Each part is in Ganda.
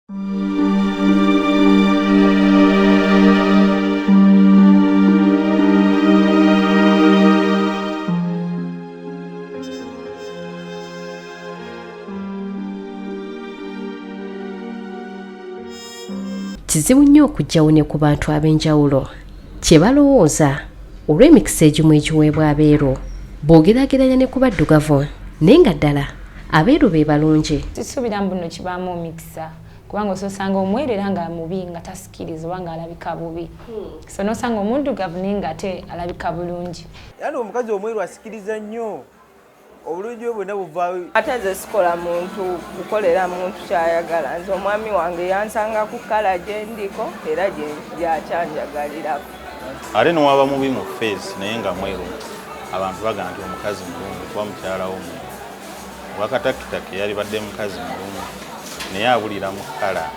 Kizibu nnyo okujjawo ne ku bantu ab'enjawulo kye balowooza olw'emikisa egimu egiweebwa abeeru bw'ogeraageranya ne ku baddugavu naye nga ddala abeeru be balungi. Kisuubira mbu nno kibaamu omukisa kubanga osanga omweru era nga mubi nga tasikiriza oba nga alabika bubi so n'osanga omuddugavu naye nga ate alabika bulungi. Yaani omukazi omweru asikiriza nnyo obulungi bwe bwonna buvaayo. Ate nze sikola muntu kukolera muntu kyayagala. Nze omwami wange yansanga ku kkala gye ndiko era gyakyanjagalirako. Ate newaba mubi mu face naye nga mweru abantu bagamba nti omukazi mulungi kuba mukyala w'omweru. Wakatakitaki yali badde mukazi mulungi naye abulira mu kkala.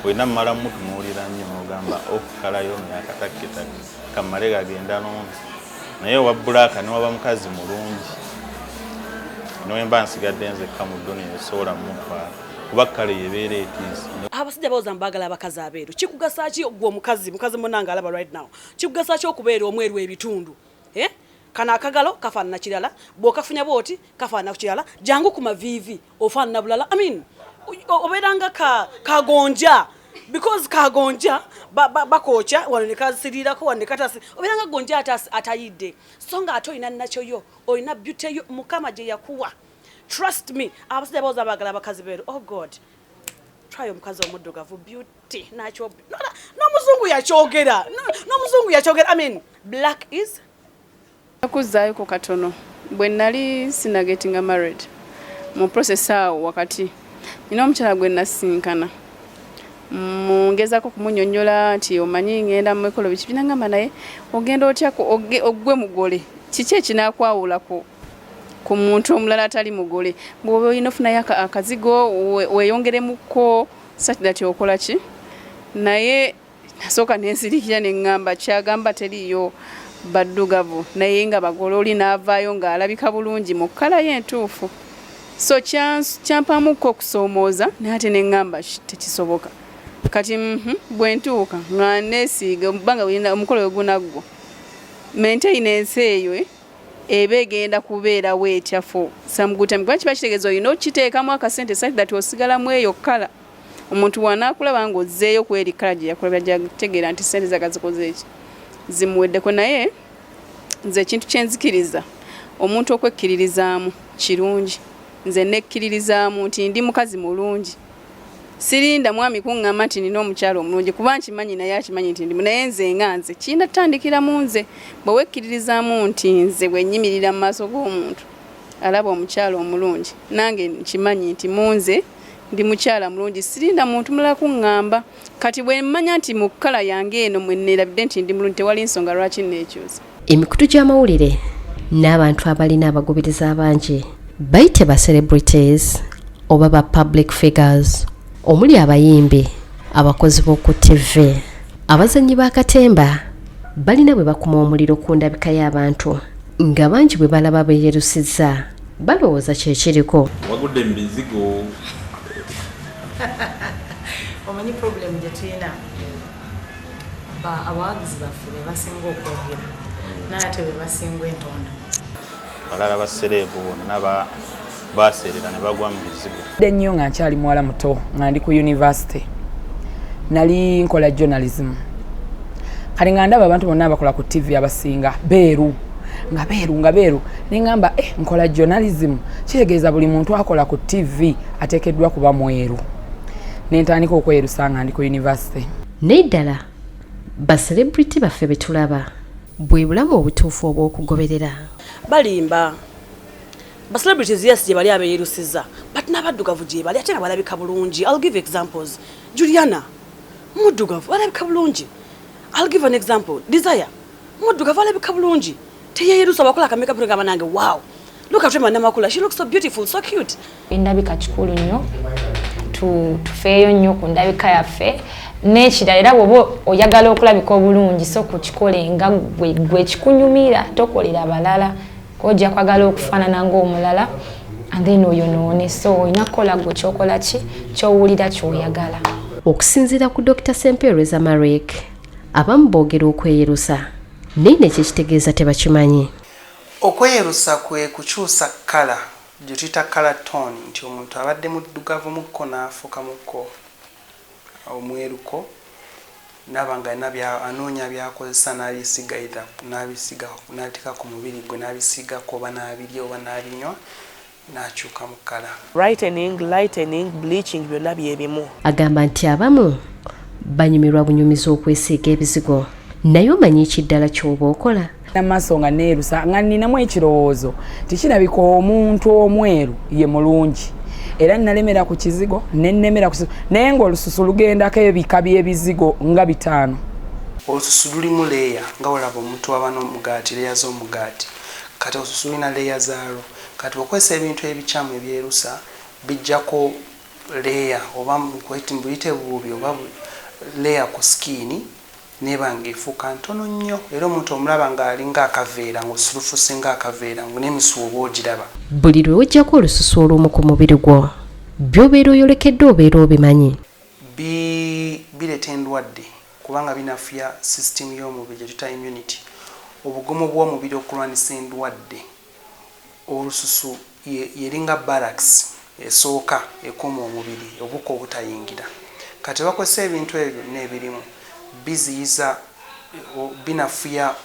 Bwena mmala mutunuulira nnyo n'ogamba kkala yo yakatakkitaki kammale gagenda n'ono naye owa bbulaaka newaba mukazi mulungi noemba nsigadde nzekka mu ddoni esobola mutwala kuba kkala yebeera etiisa. Abasajja bawooza mbagala abakazi abeeru kikugasa ki gwe omukazi munange alaba right now kikugasa ki okubeera omweru ebitundu kana akagalo kafaanana kirala bw'okafunya bw'oti kafaanana kirala jangu ku maviivi ofaanana bulala obeeranga kagonja because kagonja bakookya wano ne kasiriirako wano ne katasi obeeranga gonja atayidde so nga ate olina nakyoyo olina beauty yo mukama gye yakuwa. Trust me abasajja bawooza abagala abakazi beeru oh god try omukazi omuddugavu beauty nakyo n'omuzungu yakyogera n'omuzungu yakyogera I mean black is akuzaayo ku katono bwe nali sinagetinga married mu process awo wakati nina omukyala gwe nasinkana mungezako kumunyonyola nti omanyi ngenda mu mikolo biki binangamba naye ogenda otyako ogwe mugole kiki ekinakwawula ku muntu omulala atali mugole bw'oba olina ofunayo akazigo weeyongeremuko satidati okola ki naye nasooka nensirikira ne ŋŋamba kyagamba teriyo baddugavu naye nga bagole oli n'avaayo ng'alabika bulungi mu kkala ye entuufu so kyampamuko okusoomooza naye ate ne ŋŋamba tekisoboka kati bwe ntuuka nga neesiiga banga bulina omukolo we gunaggwa maintain ensi eyo eba egenda kubeera weetya fo samugutami kuba kiba kitegeeza olina okiteekamu akasente satidati osigalamu eyo kkala omuntu wanaakulaba nga ozzeeyo ku eri kkala gye yakulabira gyategeera nti sente zagazikoze eki zimuweddeko naye nze ekintu kyenzikiriza omuntu okwekkiririzaamu kirungi nze nekkiririzaamu nti ndi mukazi mulungi sirinda mwami kuŋŋamba nti nina omukyalo omulungi kuba nkimanyi naye akimanyi nti ndimu naye nze nga nze kirina tutandikira mu nze bwe wekkiririzaamu nti nze bwe nnyimirira mu maaso g'omuntu alaba omukyalo omulungi nange nkimanyi nti mu nze ndi mukyala mulungi sirinda muntu mulala kuŋŋamba kati bwe mmanya nti mu kkala yange eno mwe neerabidde nti ndi mulungi tewali nsonga lwaki neekyusa. Emikutu gy'amawulire n'abantu abalina abagoberiza abangi bayite ba celebrities oba ba public figures omuli abayimbi abakozi b'oku TV abazannyi b'akatemba balina bwe bakuma omuliro ku ndabika y'abantu nga bangi bwe balaba beeyerusizza balowooza kyekiriko. Wagudde mu bizigo omanyi problem gye tulina abawagizi baffe be basinga okwogera naye ate be basinga entonda balala basereebu bonna baseerera ne bagwa mu bizibu. Nnyo nga nkyali muwala muto nga ndi ku university nali nkola journalism kali nga ndaba abantu bonna abakola ku TV abasinga beeru neŋŋamba nkola journalism kitegeeza buli muntu akola ku TV ateekeddwa kuba mweru nentandika okwerusa nga ndi ku university. Naye ddala ba celebrity baffe be tulaba bwe bulamu obutuufu obw'okugoberera balimba ba celebrities yes gye bali abeerusiza but n'abaddugavu gye bali ate balabika bulungi. I'll give examples. Juliana muddugavu alabika bulungi. I'll give an example. Desire muddugavu alabika bulungi teyeerusa bakola kameka nga banange wow look at him namakula she looks so beautiful so cute. Endabika kikulu nnyo tufeeyo nnyo ku ndabika yaffe n'ekirala era bw'oba oyagala okulabika obulungi so kukikole nga gwe kikunyumira tokolera balala kojja kwagala okufaanana ng'omulala and then oyonoone. So olina kukola gwe kyokola ki kyowulira kyoyagala. Okusinziira ku Dr. Sempereza Marek, abamu boogera okweyerusa naye nekyo kitegeeza tebakimanyi. Okweyerusa kwe kukyusa kkala gye tuyita kkala tone, nti omuntu abadde muddugavu mukko n'afuuka mukko omweruko n'abanga anoonya byakozesa n'abisiga n'abiteeka ku mubiri gwe n'abisigako oba n'abirya oba n'abinywa n'akyuka mu kkala. Lightening, bleaching byonna bye bimu. Agamba nti abamu banyumirwa bunyumiza okwesiiga ebizigo naye omanyi ekiddala ky'oba okola. N'amaaso nga neerusa nga nninamu ekirowoozo tikirabika omuntu omweru ye mulungi era nalemera ku kizigo nennemera ku kizigo naye ng'olususu lugendako ebika by'ebizigo nga 5. Olususu lulimu leeya nga olaba omuntu aba n'omugaati, leeya z'omugaati. Kati olususu lulina leeya zaalwo. Kati okozesa ebintu ebikyamu ebyerusa bijjako leeya oba mbuyite buubi oba leeya ku skiini neba ng'efuuka ntono nnyo era omuntu omulaba ng'alinga akaveera ng'osulufuse ng'akaveera n'emisuwa ogiraba. Buli lwe wojjako olususu olumu ku mubiri gwo by'obeera oyolekedde obeera obimanyi. Bireeta endwadde kubanga binafuya system y'omubiri gye tuta immunity, obugumu bw'omubiri okulwanisa endwadde. Olususu yeringa barracks esooka ekuma omubiri obuko obutayingira. Kati bakozesa ebintu ebyo n'ebirimu biziyiza binafuya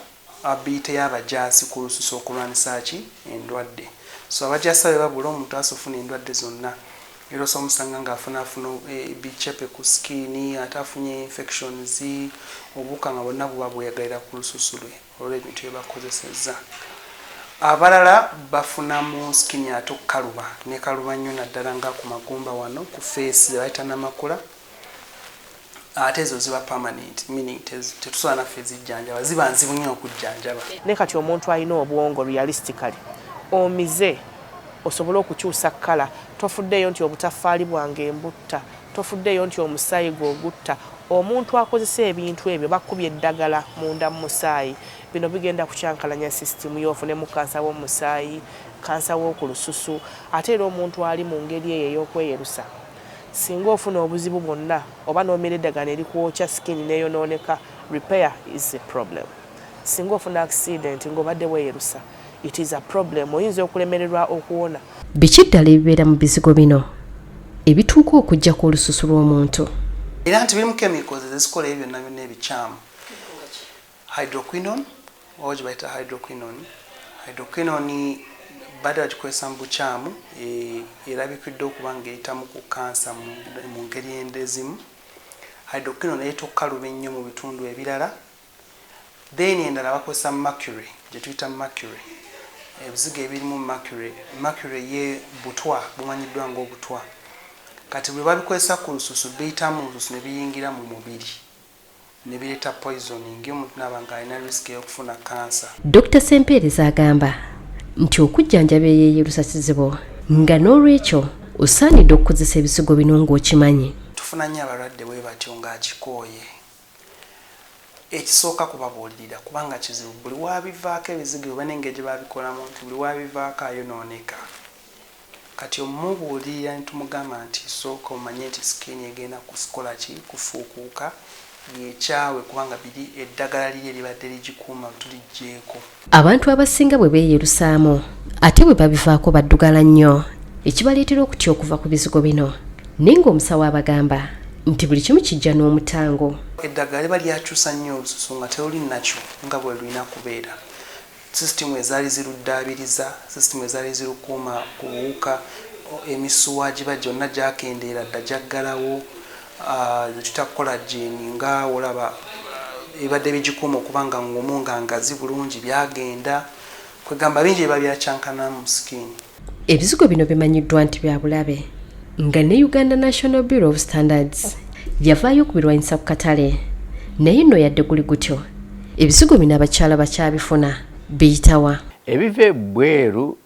ability y'abajaasi ku lususu okulwanisa ki endwadde. So abajaasi abe babula omuntu asofuna endwadde zonna era osomusanga ng'afuna bicepe ku skiini ate afunye infections obuwuka nga bonna buba bweyagalira ku lususu lwe olw'ebintu bye bakozesezza. Abalala bafuna mu skiini ate okukaluba ne kaluba nnyo naddala nga ku magumba wano ku face bayita n'amakula. Ate ezo ziba permanent, meaning tetusobola naffe zijjanjaba, ziba nzibu nnyo okujjanjaba. Ne kati omuntu alina obwongo realistically omize osobola okukyusa kkala, tofuddeeyo nti obutaffaali bwange embutta, tofuddeeyo nti omusaayi gw'ogutta. Omuntu akozesa ebintu ebyo bakubye eddagala munda mu musaayi, bino bigenda kukyankalanya system y'ofunemu kansa w'omusaayi, kansa w'oku lususu. Ate era omuntu ali mu ngeri eyo ey'okweyerusa singa ofuna obuzibu bwonna oba n'omira eddagala erikwokya skin neyonooneka, repair is a problem. Singa ofuna accident ng'obadde weeyerusa, it is a problem. Oyinza okulemererwa okuwona. Biki ddala ebibeera mu bizigo bino ebituuka okujja ku lususu lw'omuntu? Era nti birimu chemicals ezikola ebyo byonna byonna ebikyamu. Hydroquinone oba gye bayita hydroquinone badde bagikozesa mu bukyamu erabikidde okuba ng'eyitamu ku kansa mu ngeri endezimu. Hydroquinone eyita okukaluba ennyo mu bitundu ebirala. Then endala bakozesa mercury gye tuyita mercury. Ebizigo ebirimu mercury ye butwa bumanyiddwa ng'obutwa. Kati bwe babikozesa ku lususu biyitamu olususu ne biyingira mu mubiri ne bireeta poisoning omuntu n'aba ng'alina risk y'okufuna kansa. Dr. Sempereza agamba nti okujjanjaba eyeeyerusa kizibu nga n'olwekyo osaanidde okukozesa ebizigo bino ng'okimanyi. Tufuna nnyo abalwadde bwe batyo ng'akikooye. Ekisooka kubabuulirira kubanga kizibu buli waabivaako ebizigo oba n'engeri gye babikolamu nti buli waabivaako ayonooneka. Kati omubuulirira ne tumugamba nti sooka omanye nti skin egenda kukola ki kufuukuuka yekyawe kubanga biri eddagala liri libadde ligikuuma tuliggyeeko. Abantu abasinga bwe beeyerusaamu ate bwe babivaako baddugala nnyo ekibaleetera okutya okuva ku bizigo bino naye ng'omusawo abagamba nti buli kimu kijja n'omutango. Eddagala liba lyakyusa nnyo olususu nga teoli nakyo nga bwe lulina kubeera. System ezaali ziruddaabiriza, system ezaali zirukuuma ku buwuka, emisuwa giba gyonna gyakendeera dda gyaggalawo, tuta collagen nga olaba ebadde bigikuuma okuba nga ngumu nga ngazi bulungi byagenda. Kwegamba bingi biba byakyankana mu skin. Ebizigo bino bimanyiddwa nti bya bulabe nga ne Uganda National Bureau of Standards yavaayo okubirwanyisa ku katale naye nno yadde guli gutyo ebizigo bino abakyala bakyabifuna biyitawa. Ebiva ebweru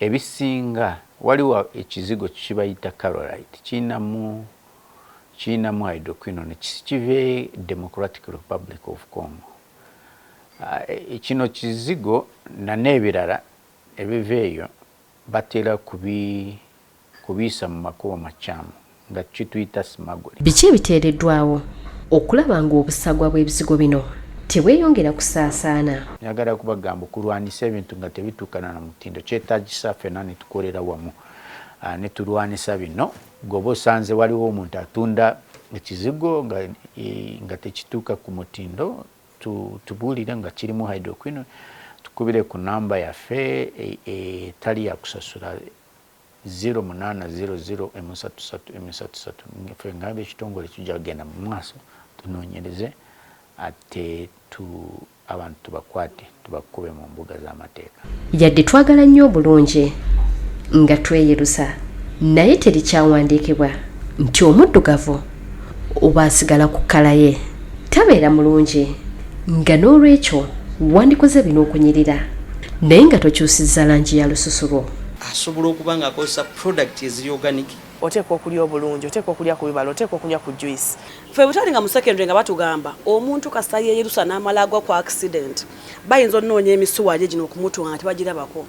ebisinga waliwo ekizigo kibayita carolite kiinamu hydroquinone kive Democratic Republic of Congo. Kino kizigo n'ebirala ebiva eyo batera kubiisa mu makubo makyamu nga kituyita smuggle. Biki ebiteereddwawo okulaba ng'obusagwa bw'ebizigo bino tebweyongera kusaasaana? Njagala kubagamba okulwanisa ebintu nga tebituukana na mutindo kyetaagisa ffenna ne tukolera wamu ne tulwanisa bino. Gwoba osanze waliwo omuntu atunda ekizigo nga tekituuka ku mutindo tubuulire nga kirimu hydroquinone, tukubire ku namba yaffe etali ya kusasula 0800 ffe ngamba ekitongole kijja kugenda mu maaso tunoonyereze ate abantu tubakwate tubakube mu mbuga z'amateeka. Yadde twagala nnyo obulungi nga tweyerusa naye terikyawandiikibwa nti omuddugavu oba asigala ku kkala ye tabeera mulungi, nga n'olwekyo wandikoze bino okunyirira naye nga tokyusizza langi ya lususu lwo. Asobola okuba nga akozesa product eziri organic. Oteekwa okulya obulungi, oteekwa okulya ku bibala, oteekwa okulya ku juice. Ffe bwe twali nga mu secondary nga batugamba omuntu kasita yeeyerusa n'amala agwa ku accident bayinza onnoonya emisuwa gye gino okumutunga nga tebagirabako.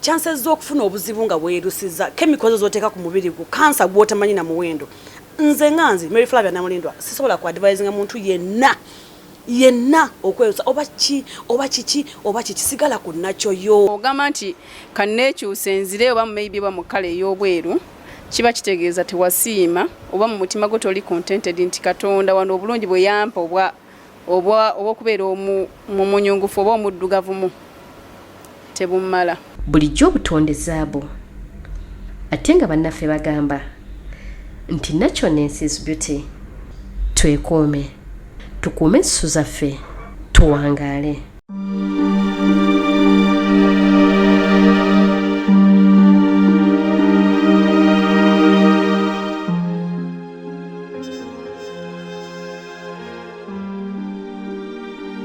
Chances z'okufuna obuzibu nga weerusizza chemicals z'oteeka ku mubiri gwo, kansa gw'otamanyi na muwendo. Nze nganzi Mary Flavia Namulindwa sisobola ku advisinga muntu yenna okwerusa oba kiki sigala ku nakyo yo. Ogamba nti kanneekyuse nzire oba maybe ba mu kale ey'obweru kiba kitegeeza tewasiima oba mu mutima gwo toli contented nti Katonda wano obulungi bwe yampa oba okubeera omunyungufu oba omuddugavumu tebumala. Bulijjo obutonde zaabu ate nga bannaffe bagamba nti naturalness is beauty. Twekuume tukuume ensusu zaffe tuwangaale.